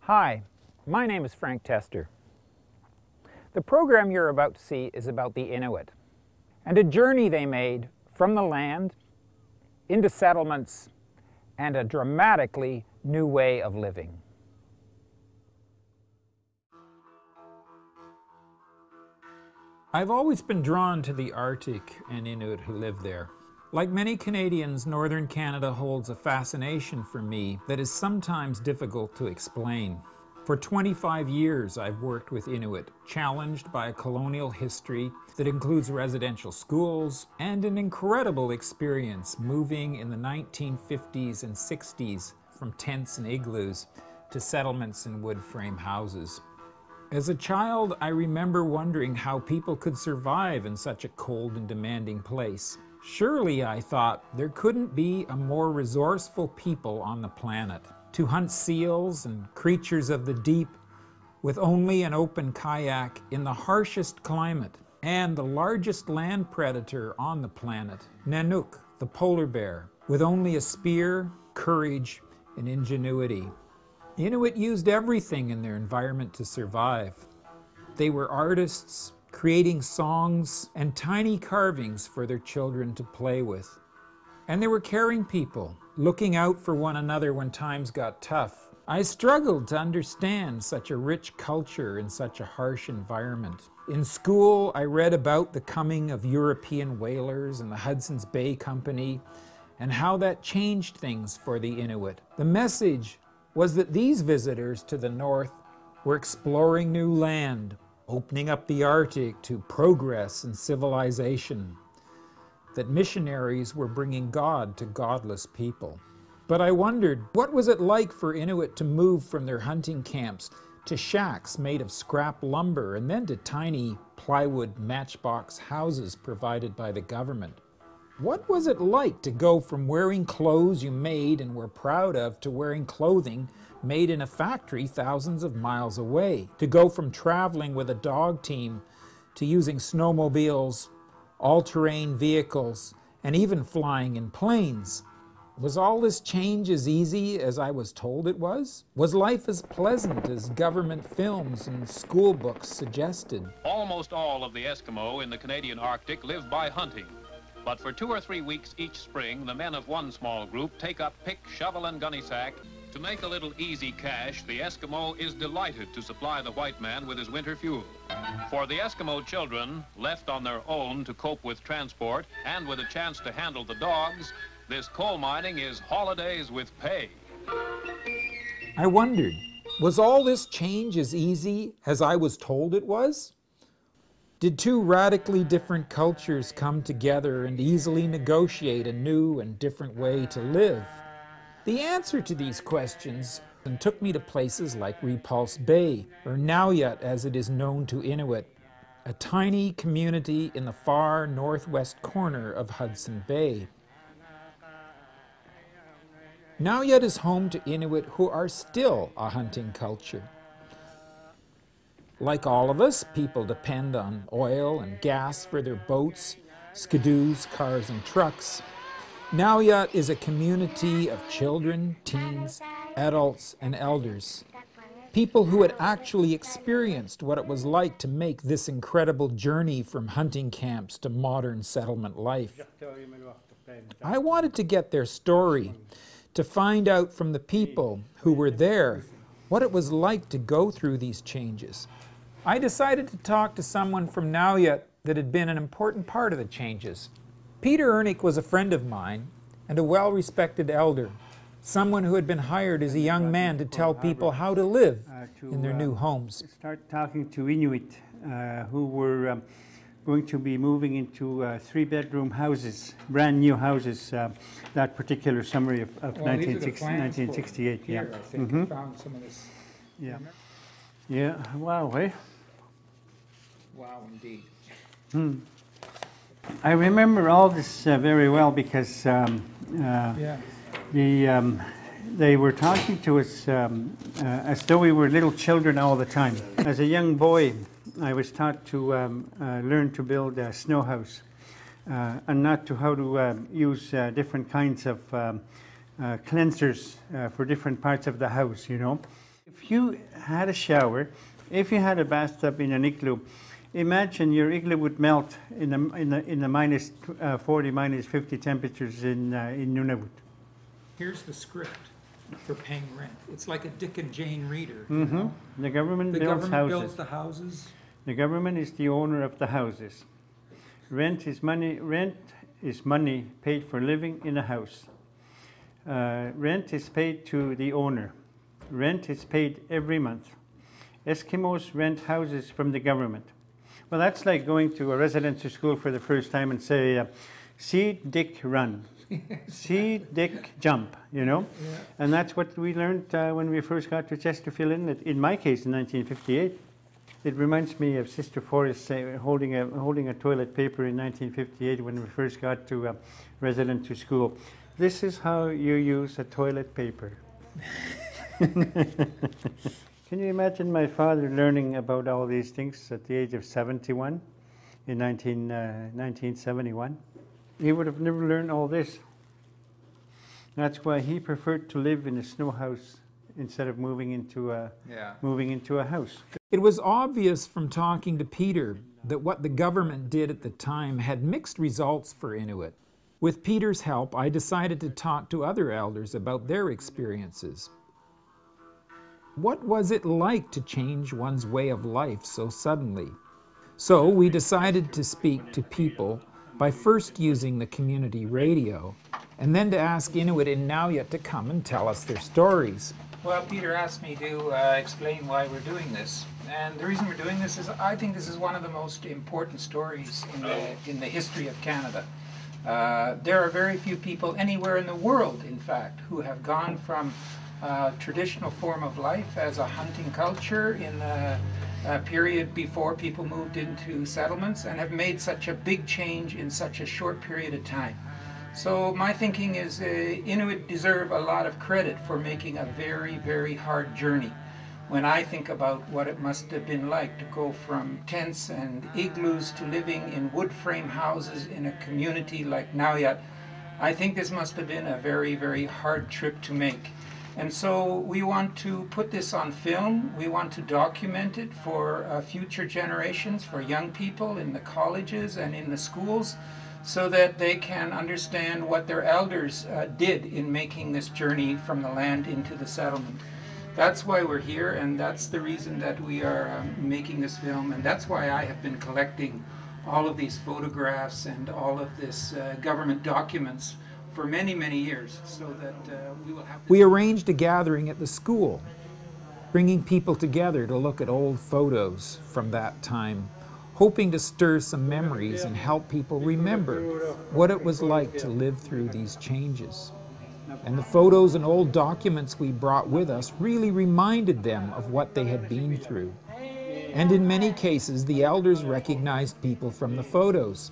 Hi, my name is Frank Tester. The program you're about to see is about the Inuit and a journey they made from the land into settlements and a dramatically new way of living. I've always been drawn to the Arctic and Inuit who live there. Like many Canadians, Northern Canada holds a fascination for me that is sometimes difficult to explain. For 25 years, I've worked with Inuit, challenged by a colonial history that includes residential schools and an incredible experience moving in the 1950s and 60s from tents and igloos to settlements and wood frame houses. As a child, I remember wondering how people could survive in such a cold and demanding place. Surely, I thought, there couldn't be a more resourceful people on the planet. To hunt seals and creatures of the deep with only an open kayak in the harshest climate, and the largest land predator on the planet, Nanook, the polar bear, with only a spear, courage, and ingenuity. Inuit used everything in their environment to survive. They were artists, creating songs and tiny carvings for their children to play with. And they were caring people, looking out for one another when times got tough. I struggled to understand such a rich culture in such a harsh environment. In school, I read about the coming of European whalers and the Hudson's Bay Company and how that changed things for the Inuit. The message was that these visitors to the north were exploring new land, opening up the Arctic to progress and civilization, that missionaries were bringing God to godless people. But I wondered, what was it like for Inuit to move from their hunting camps to shacks made of scrap lumber and then to tiny plywood matchbox houses provided by the government? What was it like to go from wearing clothes you made and were proud of to wearing clothing made in a factory thousands of miles away? To go from traveling with a dog team to using snowmobiles, all-terrain vehicles, and even flying in planes? Was all this change as easy as I was told it was? Was life as pleasant as government films and school books suggested? Almost all of the Eskimo in the Canadian Arctic live by hunting. But for 2 or 3 weeks each spring, the men of one small group take up pick, shovel, and gunny sack. To make a little easy cash, the Eskimo is delighted to supply the white man with his winter fuel. For the Eskimo children, left on their own to cope with transport and with a chance to handle the dogs, this coal mining is holidays with pay. I wondered, was all this change as easy as I was told it was? Did two radically different cultures come together and easily negotiate a new and different way to live? The answer to these questions took me to places like Repulse Bay, or Nauyut as it is known to Inuit, a tiny community in the far northwest corner of Hudson Bay. Nauyut is home to Inuit who are still a hunting culture. Like all of us, people depend on oil and gas for their boats, skidoos, cars, and trucks. Nauyut is a community of children, teens, adults, and elders. People who had actually experienced what it was like to make this incredible journey from hunting camps to modern settlement life. I wanted to get their story, to find out from the people who were there what it was like to go through these changes. I decided to talk to someone from Nauyut that had been an important part of the changes. Peter Ernick was a friend of mine and a well-respected elder, someone who had been hired as a young man to tell people how to live in their new homes. Start talking to Inuit who were going to be moving into 3-bedroom houses, brand new houses, that particular summer of 1968. Yeah. I think found some of this. Yeah. Yeah, wow, eh? Wow, indeed. I remember all this very well because they were talking to us as though we were little children all the time. As a young boy, I was taught to learn to build a snow house and not to how to use different kinds of cleansers for different parts of the house, you know. If you had a shower, if you had a bathtub in an igloo, imagine your igloo would melt in the minus 40, minus 50 temperatures in Nunavut. Here's the script for paying rent. It's like a Dick and Jane reader. Mm-hmm. You know? The government The builds government houses. builds the houses. The government is the owner of the houses. Rent is money. Rent is money paid for living in a house. Rent is paid to the owner. Rent is paid every month. Eskimos rent houses from the government. Well, that's like going to a residential school for the first time and say, see Dick run, see Dick jump, you know? Yeah. And that's what we learned when we first got to Chesterfield Inlet, in my case in 1958. It reminds me of Sister Forrest holding a toilet paper in 1958 when we first got to residential school. This is how you use a toilet paper. Can you imagine my father learning about all these things at the age of 71 in 1971? He would have never learned all this. That's why he preferred to live in a snow house instead of moving into a house. It was obvious from talking to Peter that what the government did at the time had mixed results for Inuit. With Peter's help, I decided to talk to other elders about their experiences. What was it like to change one's way of life so suddenly? So we decided to speak to people by first using the community radio, and then to ask Inuit in Nauyet to come and tell us their stories. Well, Peter asked me to explain why we're doing this. And the reason we're doing this is I think this is one of the most important stories in the history of Canada. There are very few people anywhere in the world, in fact, who have gone from traditional form of life as a hunting culture in the period before people moved into settlements and have made such a big change in such a short period of time. So my thinking is Inuit deserve a lot of credit for making a very, very hard journey. When I think about what it must have been like to go from tents and igloos to living in wood frame houses in a community like Nauyet, I think this must have been a very, very hard trip to make. And so we want to put this on film. We want to document it for future generations, for young people in the colleges and in the schools, so that they can understand what their elders did in making this journey from the land into the settlement. That's why we're here, and that's the reason that we are making this film, and that's why I have been collecting all of these photographs and all of this government documents for many, many years, so that we will have... We arranged a gathering at the school, bringing people together to look at old photos from that time, hoping to stir some memories and help people remember what it was like to live through these changes. And the photos and old documents we brought with us really reminded them of what they had been through. And in many cases, the elders recognized people from the photos.